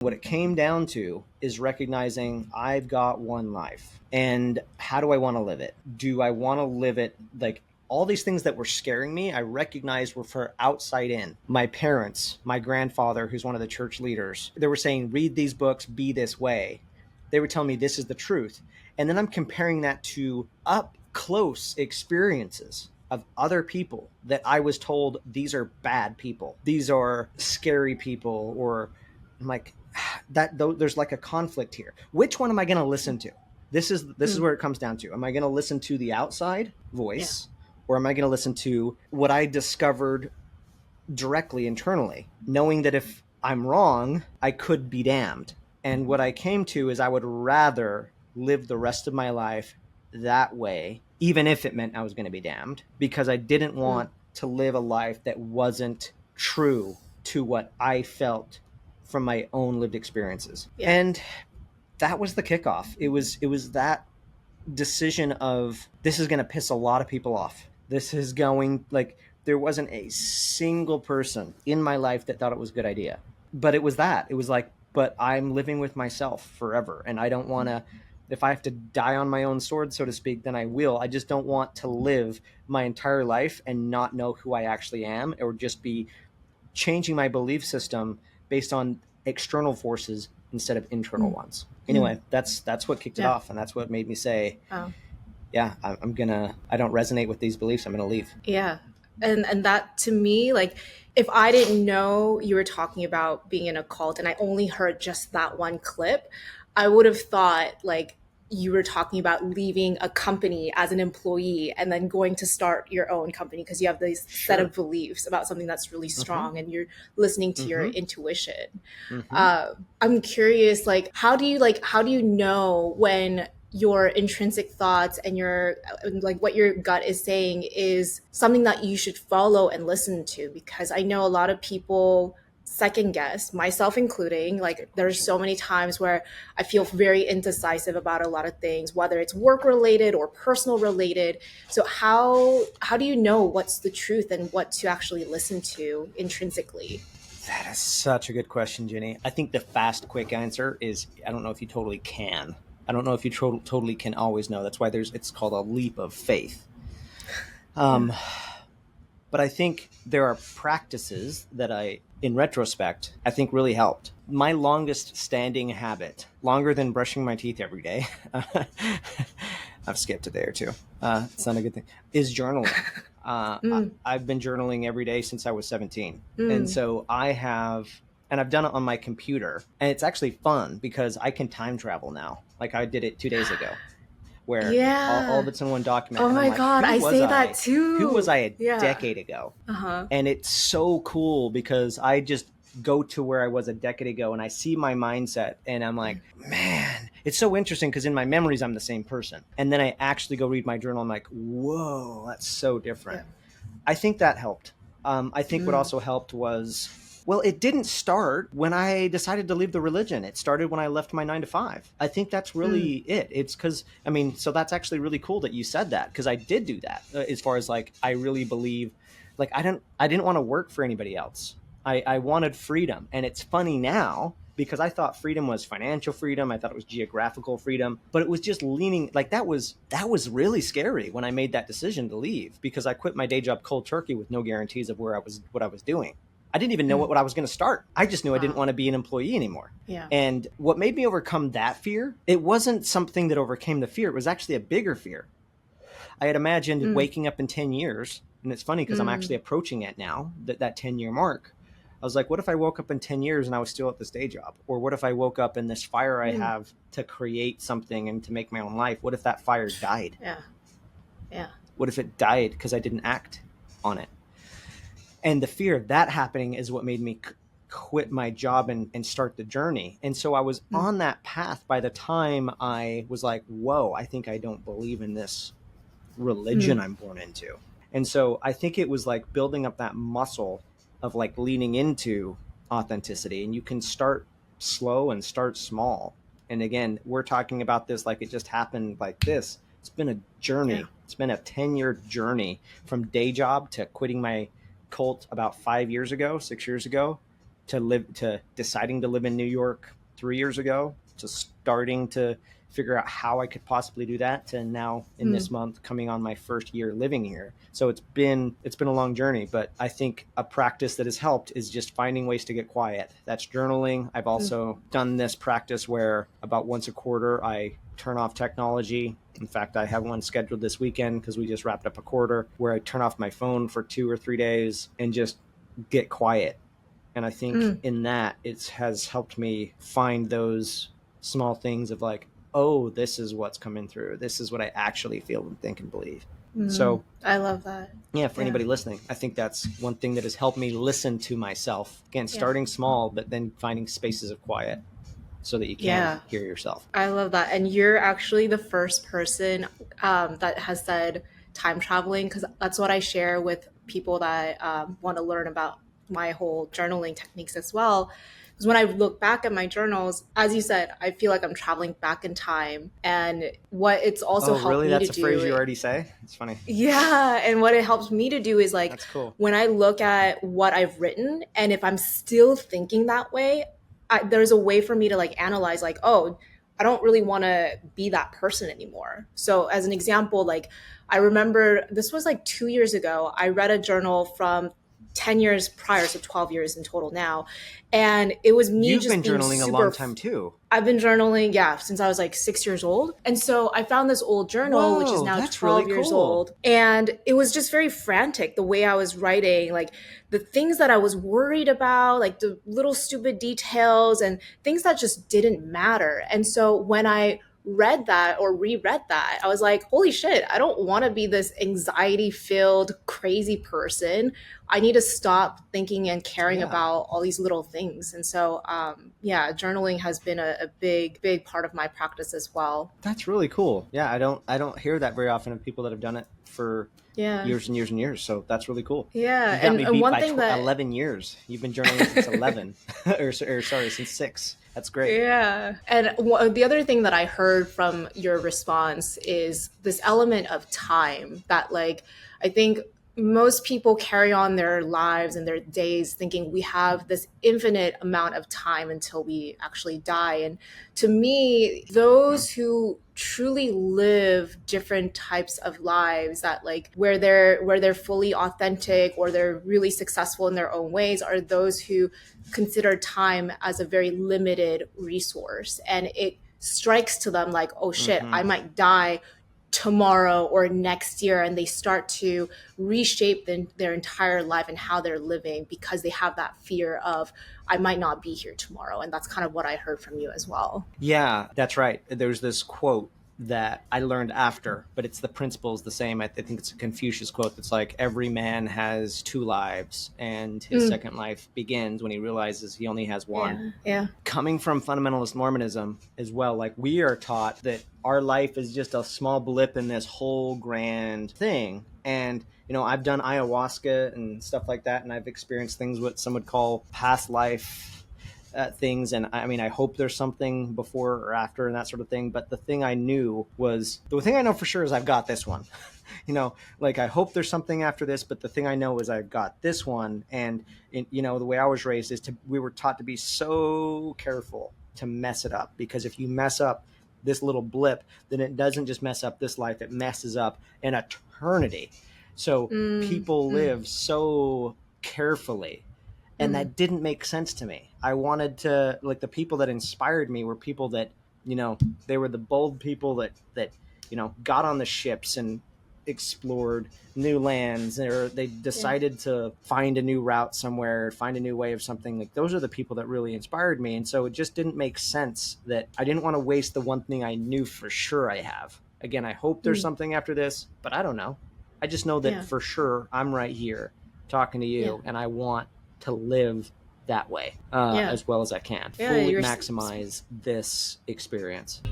What it came down to is recognizing I've got one life, and how do I want to live it? Do I want to live it like all these things that were scaring me? I recognized were for outside in. My parents, my grandfather, who's one of the church leaders, they were saying, read these books, be this way. They were telling me this is the truth. And then I'm comparing that to up close experiences of other people that I was told these are bad people. These are scary people, or I'm like, that there's like a conflict here. Which one am I going to listen to? This is where it comes down to. Am I going to listen to the outside voice, or am I going to listen to what I discovered directly internally, knowing that if I'm wrong, I could be damned? And what I came to is I would rather live the rest of my life that way, even if it meant I was going to be damned, because I didn't want to live a life that wasn't true to what I felt from my own lived experiences. Yeah. And that was the kickoff. It was that decision of, this is going to piss a lot of people off. This is going, like, there wasn't a single person in my life that thought it was a good idea. But it was that. It was like, but I'm living with myself forever. And I don't want to, if I have to die on my own sword, so to speak, then I will. I just don't want to live my entire life and not know who I actually am, or just be changing my belief system based on external forces instead of internal ones. Anyway, that's what kicked it off. And that's what made me say, yeah, I don't resonate with these beliefs. I'm going to leave. Yeah. And that, to me, like, if I didn't know you were talking about being in a cult and I only heard just that one clip, I would have thought like you were talking about leaving a company as an employee and then going to start your own company because you have this set of beliefs about something that's really strong and you're listening to your intuition. I'm curious, like, how do you know when your intrinsic thoughts and your, like, what your gut is saying is something that you should follow and listen to? Because I know a lot of people second guess, myself including. Like, there's so many times where I feel very indecisive about a lot of things, whether it's work related or personal related. So how do you know what's the truth and what to actually listen to intrinsically? That is such a good question, Jenny. I think the fast, quick answer is, I don't know if you totally can. I don't know if you totally can always know. That's why it's called a leap of faith. But I think there are practices that in retrospect, I think really helped. My longest standing habit, longer than brushing my teeth every day, I've skipped a day or two. It's not a good thing, is journaling. I've been journaling every day since I was 17. And so I've done it on my computer, and it's actually fun because I can time travel now. Like, I did it 2 days ago, where all of it's in one document. Oh my God, I say that too. Who was I a decade ago? And it's so cool because I just go to where I was a decade ago and I see my mindset and I'm like, man, it's so interesting because in my memories, I'm the same person. And then I actually go read my journal. I'm like, whoa, that's so different. I think that helped. I think what also helped was, well, it didn't start when I decided to leave the religion. It started when I left my 9-to-5. I think that's really it. It's because, so that's actually really cool that you said that, because I did do that. As far as, like, I really believe, like, I didn't want to work for anybody else. I wanted freedom. And it's funny now because I thought freedom was financial freedom. I thought it was geographical freedom, but it was just leaning, like, that was really scary when I made that decision to leave, because I quit my day job cold turkey with no guarantees of what I was doing. I didn't even know what I was going to start. I just knew I didn't want to be an employee anymore. Yeah. And what made me overcome that fear, it wasn't something that overcame the fear. It was actually a bigger fear. I had imagined waking up in 10 years. And it's funny because I'm actually approaching it now, that 10-year mark. I was like, what if I woke up in 10 years and I was still at this day job? Or what if I woke up in this fire I have to create something and to make my own life? What if that fire died? Yeah. What if it died because I didn't act on it? And the fear of that happening is what made me quit my job and start the journey. And so I was on that path by the time I was like, whoa, I think I don't believe in this religion I'm born into. And so I think it was like building up that muscle of, like, leaning into authenticity. And you can start slow and start small. And again, we're talking about this like it just happened like this. It's been a journey. Yeah. It's been a 10-year journey from day job to quitting my cult about 6 years ago, to deciding to live in New York 3 years ago, to starting to figure out how I could possibly do that, to now in this month coming on my first year living here. So it's been a long journey, but I think a practice that has helped is just finding ways to get quiet. That's journaling. I've also done this practice where about once a quarter I turn off technology. In fact, I have one scheduled this weekend because we just wrapped up a quarter where I turn off my phone for 2 or 3 days and just get quiet. And I think in that it has helped me find those small things of like, oh, this is what's coming through. This is what I actually feel and think and believe. So I love that. Yeah, for anybody listening, I think that's one thing that has helped me listen to myself. Again, starting small, but then finding spaces of quiet so that you can hear yourself. I love that. And you're actually the first person that has said time traveling, because that's what I share with people that want to learn about my whole journaling techniques as well. Because when I look back at my journals, as you said, I feel like I'm traveling back in time. And what it's also helped really? me That's to a do. Phrase you already say? It's funny. Yeah. And what it helps me to do is like, that's cool. When I look at what I've written, and if I'm still thinking that way, there's a way for me to like analyze like, oh, I don't really want to be that person anymore. So as an example, like I remember this was like 2 years ago, I read a journal from 10 years prior, so 12 years in total now. And it was me You've just been journaling a long time too. I've been journaling, since I was like 6 years old. And so I found this old journal, which is now 12 really years cool. old. And it was just very frantic the way I was writing, like the things that I was worried about, like the little stupid details and things that just didn't matter. And so when I read that or reread that, I was like, holy shit, I don't want to be this anxiety filled, crazy person. I need to stop thinking and caring about all these little things. And so, journaling has been a big part of my practice as well. That's really cool. Yeah, I don't hear that very often of people that have done it for years and years and years. So that's really cool. Yeah, you got me beat one by thing that 11 years. You've been journaling since 11, since 6. That's great. Yeah. And the other thing that I heard from your response is this element of time that, like, I think most people carry on their lives and their days thinking we have this infinite amount of time until we actually die. And to me, those who truly live different types of lives that like where they're fully authentic or they're really successful in their own ways are those who consider time as a very limited resource. And it strikes to them like, oh shit, I might die tomorrow or next year, and they start to reshape their entire life and how they're living because they have that fear of I might not be here tomorrow. And that's kind of what I heard from you as well. Yeah, that's right. There's this quote that I learned after, but it's the principle is the same. I think it's a Confucius quote that's like, every man has 2 lives and his second life begins when he realizes he only has one. Yeah. Coming from fundamentalist Mormonism as well, like we are taught that our life is just a small blip in this whole grand thing. And I've done ayahuasca and stuff like that, and I've experienced things what some would call past life things. And I mean, I hope there's something before or after and that sort of thing. But the thing I know for sure is I've got this one. Like I hope there's something after this, but the thing I know is I've got this one. And the way I was raised is we were taught to be so careful to mess it up, because if you mess up this little blip, then it doesn't just mess up this life, it messes up an eternity. So people live so carefully. And that didn't make sense to me. I wanted to, like, the people that inspired me were people that, they were the bold people that got on the ships and explored new lands, or they decided to find a new route somewhere, find a new way of something. Like, those are the people that really inspired me. And so it just didn't make sense that I didn't want to waste the one thing I knew for sure I have. Again, I hope there's something after this, but I don't know. I just know that for sure I'm right here talking to you, and I want to live that way as well as I can. Fully maximize this experience.